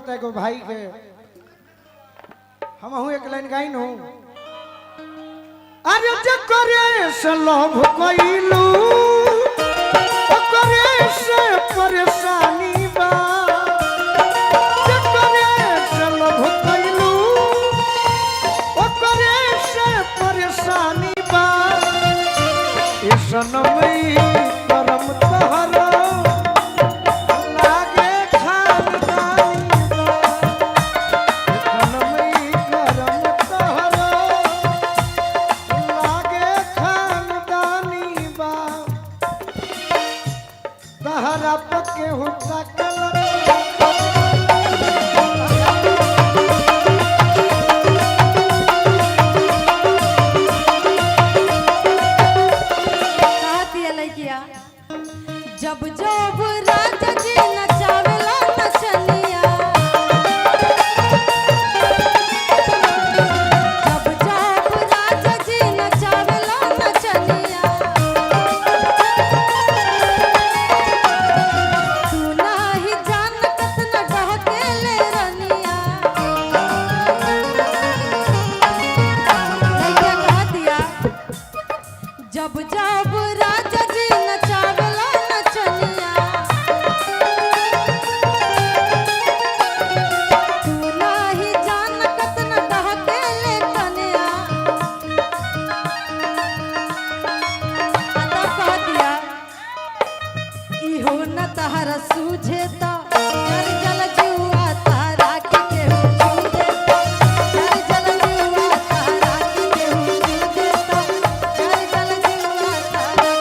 लगता है को भाई के हम हूँ एक लाइन गाइन हूँ। अरे जकरे से लोभ कोइलू ओकरे से परेशानी बा, जकरे से लोभ कोइलू ओकरे से परेशानी बा। इस नमई करम तहरा लागे खानदानी बा, इस नमई करम तहरा लागे खानदानी बा। तहरा पके हुक्का कलर जब जब राजा जी नचावेला नचनिया, जब जब राजा जी नचावेला नचनिया, तू नाही जानत न डहकेले रनिया। लइका कह दिया जब जब राजा जी नचावेला नचनिया, तू नाही जानत न डहकेले कनिया। आता कह दिया इहो न तहरा सूझे त कर जल जुआ तारा के केहू छू देता, कर जल जुआ तारा के केहू छू देता, कर जल जुआ तारा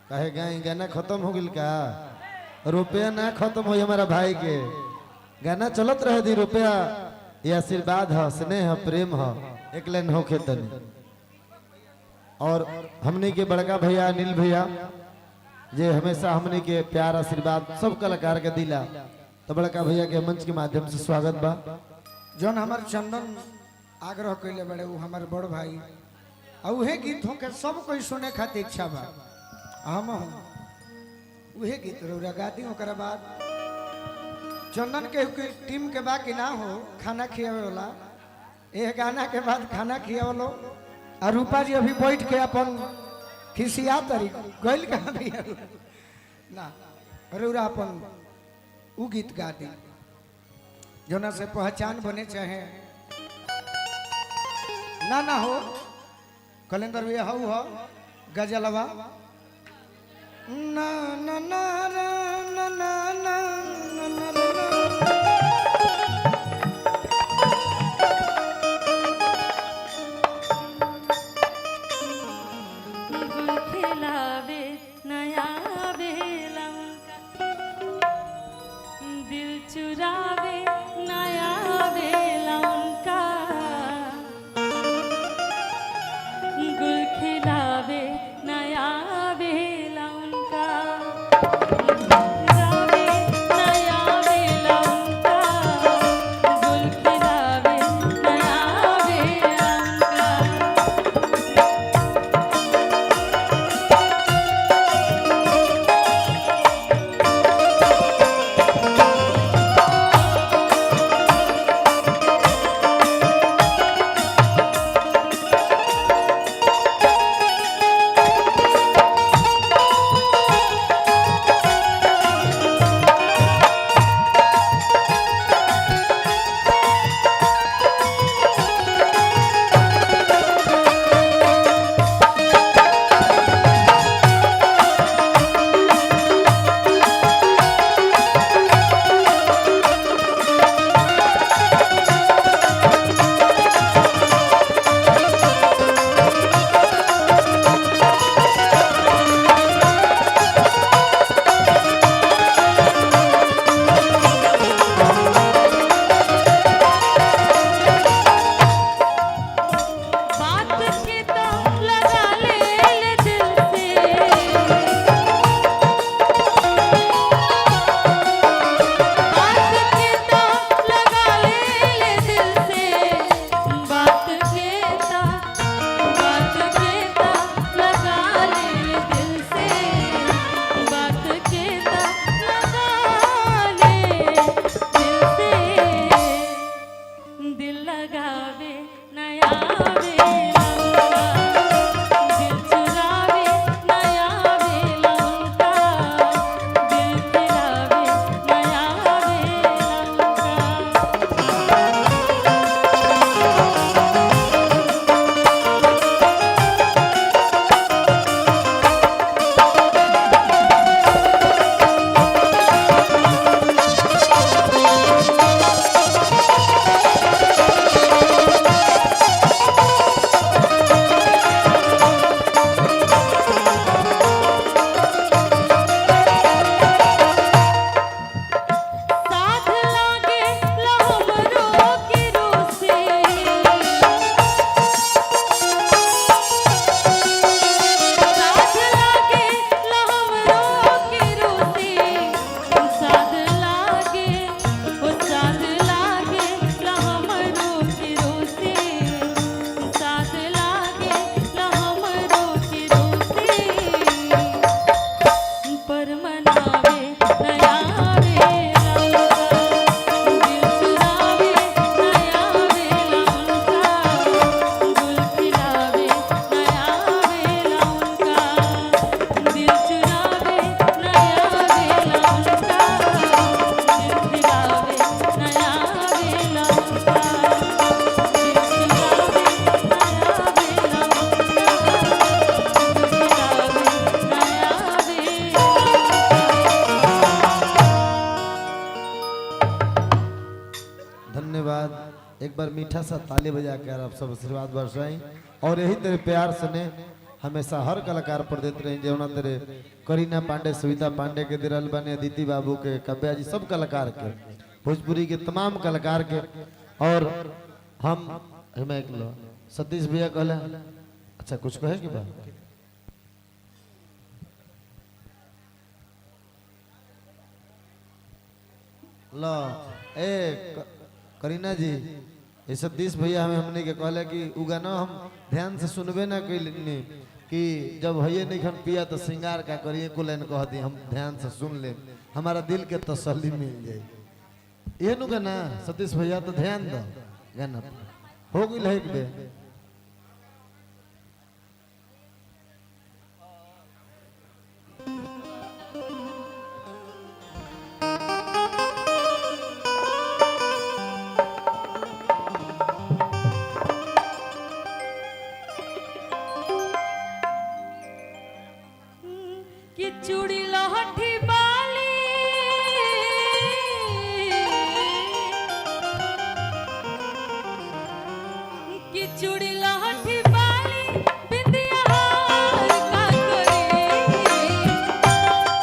कहे गए गाना खत्म हो गया का? रुपया ना खत्म हो हमारा भाई के गाना चलत रहे दी। रुपया ये आशीर्वाद है, स्नेह है, प्रेम है, एक लाइन होके तनी। और हमने के बड़का भैया अनिल भैया जे हमेशा हमने के प्यार आशीर्वाद सब कलाकार के दिला, तो बड़का भैया के मंच के माध्यम से स्वागत बा। जौन हमार चंदन आग्रह कैले बड़े वो हमार बड़ भाई और उहे गीत हो के सब कोई सुने खातिर इच्छा बा। हम हूँ उहे गीत रौरा गाती ओकरा बाद चंदन के टीम के बाकी ना हो खाना खियावे वाला ए गाना के बाद खाना खियावलो। और रूपा जी अभी बैठ के अपन खिसिया तरी गइल कहाँ भी ना रौरा अपन उ गीत गा दी जोना से पहचान बने चाहे ना हो। कैलेंडर भी हो गजलवा ना ना ना ना ना ना ना ना ना ना। खिलावे नया बेला उनका, दिल चुरावे नया बेला उनका, गुल खिलावे नया बेला उनका, रावे नया बार मीठा सा ताली बजा कर आप सब आशीर्वाद बरसाई और यही तेरे प्यार स्नेह हमेशा हर कलाकार पर देते रहे जौना तेरे करीना पांडे सुविधा पांडे के दिरल बने अदिति बाबू के कव्या जी सब कलाकार के भोजपुरी के तमाम कलाकार के और हम हमें एक लो सतीश भैया कहले अच्छा कुछ कहे कि बा लो करीना जी ये सतीश भैया हमें हमने के कहले कि उ गाना हम ध्यान से सुनबे ना कैलनी कि जब भैया नहीं खन पिया तो श्रृंगार का करिए को लाइन कह दी हम ध्यान से सुन ले हमारा दिल के तसल्ली मिल जाए ये नु गाना सतीश भैया तो ध्यान दो गाना हो गई है बे कि चूड़ी लहठी बाली कि चूड़ी लहठी बाली बिंदिया हार का करे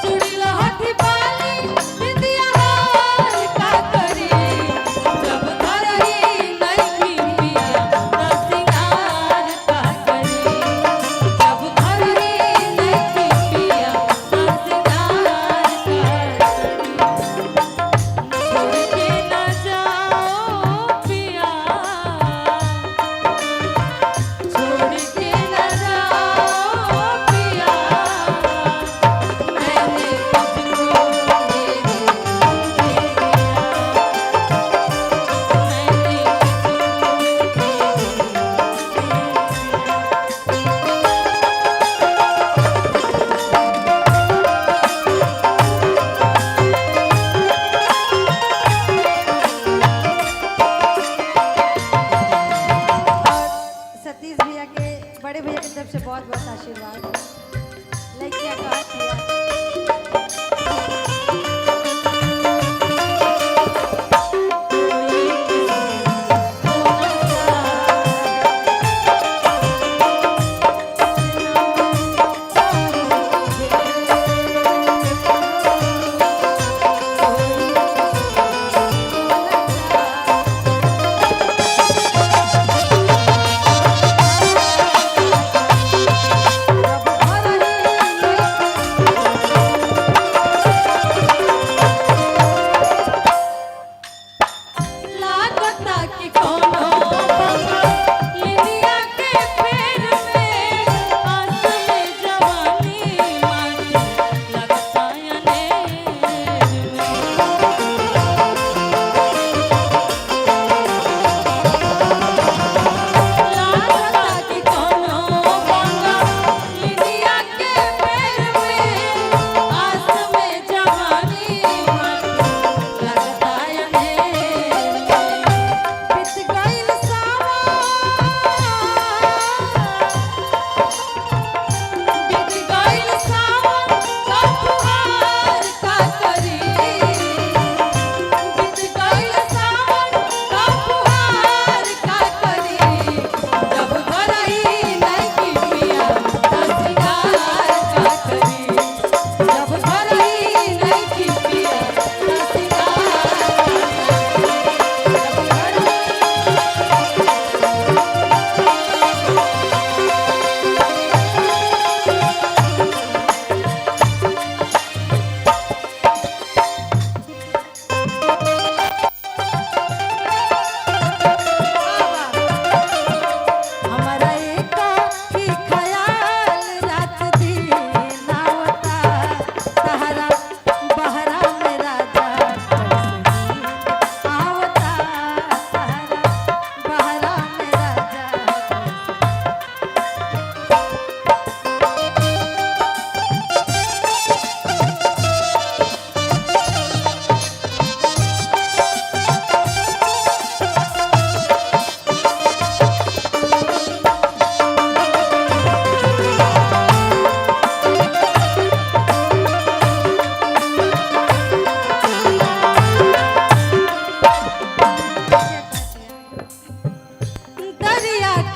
चूड़ी लहठी बाली बिंदिया हार का करे जब घर ही नहीं पिया ना सिंगार का करे जब घर ही नहीं पिया ना सिंगार का छोड़ के ना जाओ पिया छोड़ के ना जाओ पिया मैंने तुझको मैंने सतीश भैया के बड़े भैया की तरफ से बहुत बहुत आशीर्वाद लड़कियां का किया जब घर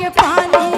के पानी